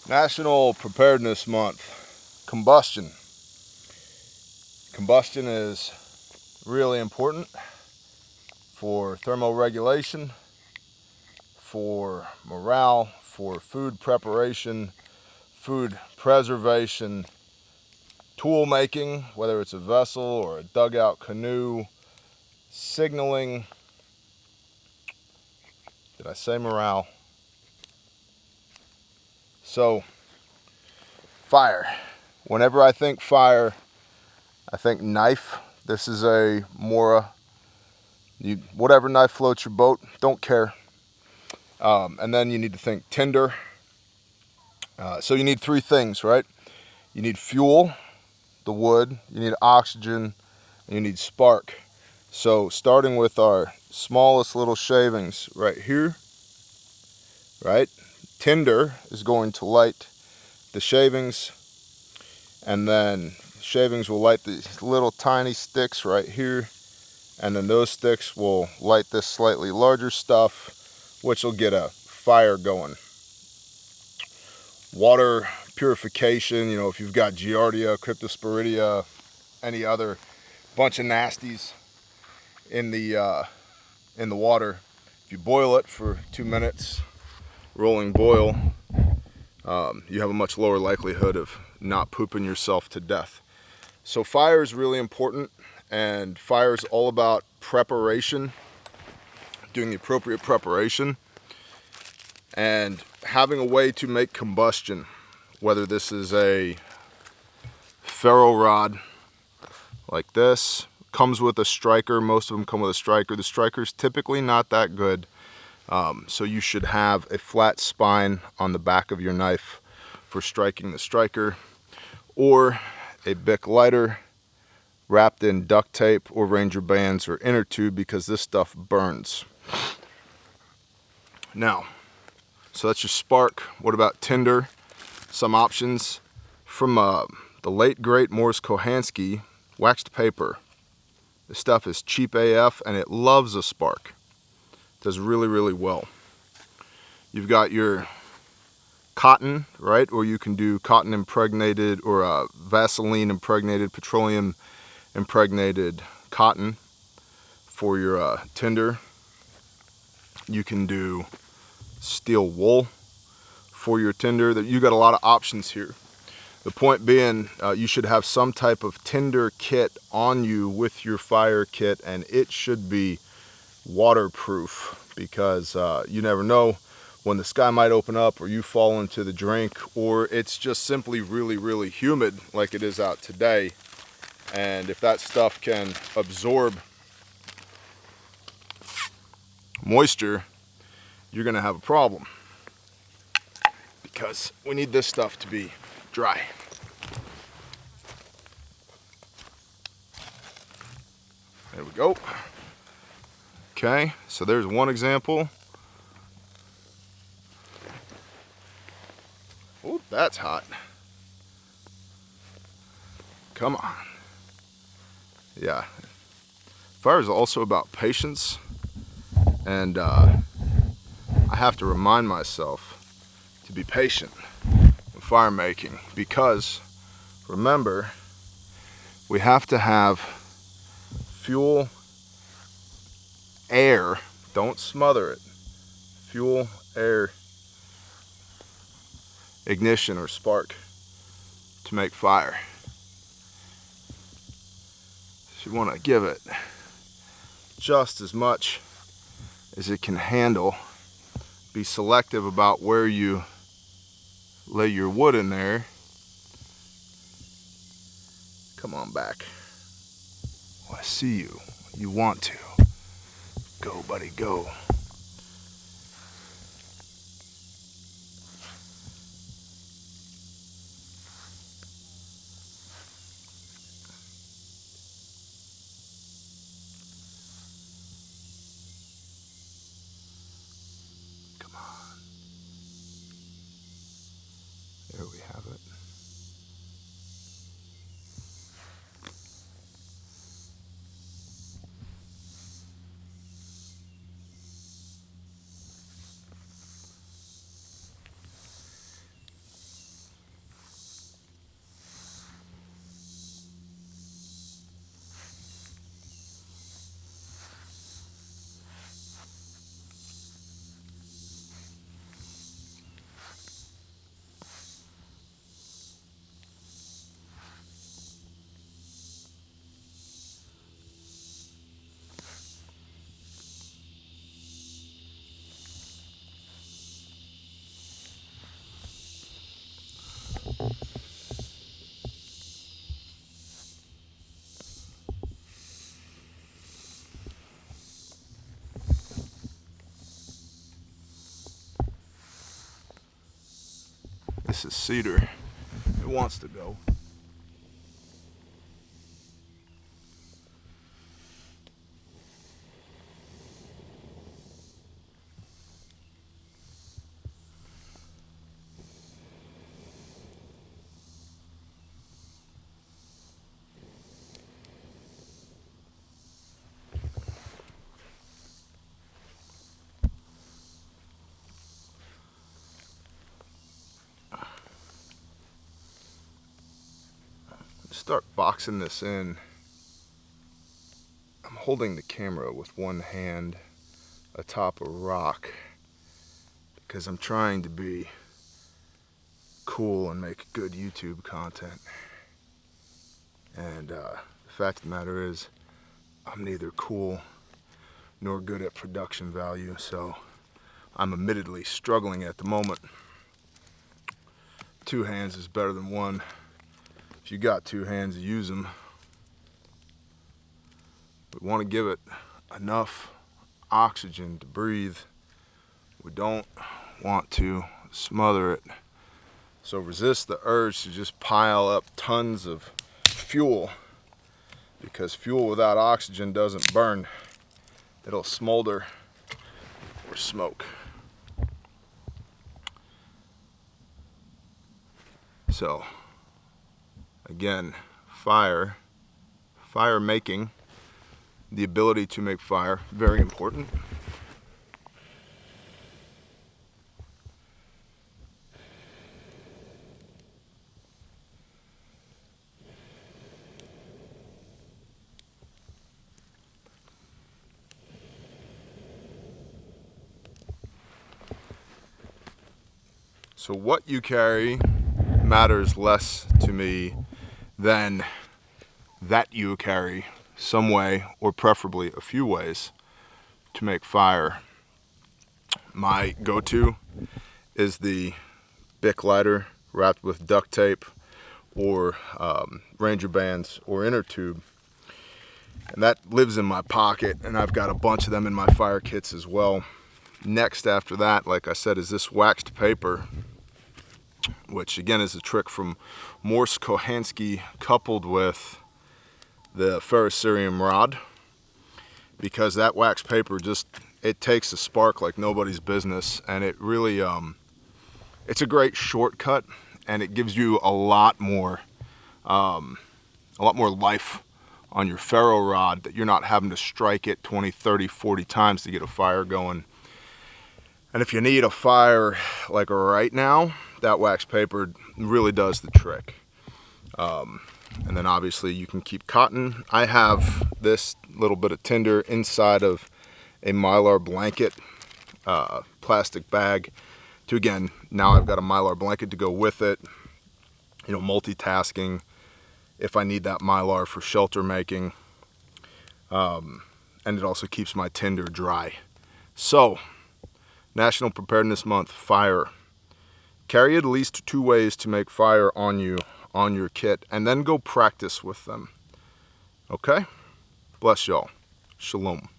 National Preparedness Month. Combustion. Combustion is really important for thermoregulation, for morale, for food preparation, food preservation, tool making, whether it's a vessel or a dugout canoe, signaling. Did I say morale? So, fire. Whenever I think fire, I think knife. This is a Mora. Whatever knife floats your boat, don't care. And then you need to think tinder. So you need three things, right? You need fuel, the wood, you need oxygen, and you need spark. So starting with our smallest little shavings right here, right? Tinder is going to light the shavings, and then shavings will light these little tiny sticks right here, and then those sticks will light this slightly larger stuff, which will get a fire going. Water purification, if you've got Giardia, Cryptosporidia, any other bunch of nasties in the water, if you boil it for 2 minutes, rolling boil, you have a much lower likelihood of not pooping yourself to death. So fire is really important, and fire is all about preparation, doing the appropriate preparation, and having a way to make combustion, whether this is a ferro rod like this, comes with a striker. Most of them come with a striker. The striker's typically not that good, so you should have a flat spine on the back of your knife for striking the striker, or a Bic lighter wrapped in duct tape or Ranger bands or inner tube, because this stuff burns. Now, so that's your spark. What about tinder? Some options from the late great Morris Kohansky, waxed paper. This stuff is cheap AF and it loves a spark. It does really, really well. You've got your cotton, right? Or you can do cotton impregnated or Vaseline impregnated, petroleum impregnated cotton for your tinder. You can do steel wool for your tinder. You got a lot of options here. The point being, you should have some type of tinder kit on you with your fire kit, and it should be waterproof, because you never know when the sky might open up, or you fall into the drink, or it's just simply really, really humid like it is out today. And if that stuff can absorb moisture, you're gonna have a problem, because we need this stuff to be dry. There we go. Okay, so there's one example. Oh, that's hot. Come on. Yeah. Fire is also about patience, and I have to remind myself to be patient in fire making, because remember, we have to have fuel, air, don't smother it, fuel, air, ignition or spark to make fire. So you want to give it just as much as it can handle. Be selective about where you lay your wood in there. Come on back. Oh, I see you. You want to. Go, buddy, go. Come on. There we have it. This is cedar. It wants to go. Start boxing this in. I'm holding the camera with one hand atop a rock because I'm trying to be cool and make good YouTube content. And the fact of the matter is, I'm neither cool nor good at production value, so I'm admittedly struggling at the moment. Two hands is better than one. If you got two hands, use them. We want to give it enough oxygen to breathe. We don't want to smother it. So resist the urge to just pile up tons of fuel, because fuel without oxygen doesn't burn. It'll smolder or smoke. So again, fire making, the ability to make fire, very important. So what you carry matters less to me than that you carry some way, or preferably a few ways, to make fire. My go-to is the Bic lighter wrapped with duct tape or Ranger bands or inner tube. And that lives in my pocket, and I've got a bunch of them in my fire kits as well. Next after that, like I said, is this waxed paper, which again is a trick from Morse Kohansky coupled with the ferrocerium rod, because that wax paper it takes a spark like nobody's business, and it really it's a great shortcut, and it gives you a lot more life on your ferro rod, that you're not having to strike it 20, 30, 40 times to get a fire going. And if you need a fire like right now, that wax paper really does the trick. And then obviously you can keep cotton. I have this little bit of tinder inside of a Mylar blanket, plastic bag. Now I've got a Mylar blanket to go with it. You know, multitasking if I need that Mylar for shelter making. And it also keeps my tinder dry. So, National Preparedness Month, fire. Carry at least 2 ways to make fire on your kit, and then go practice with them. Okay? Bless y'all. Shalom.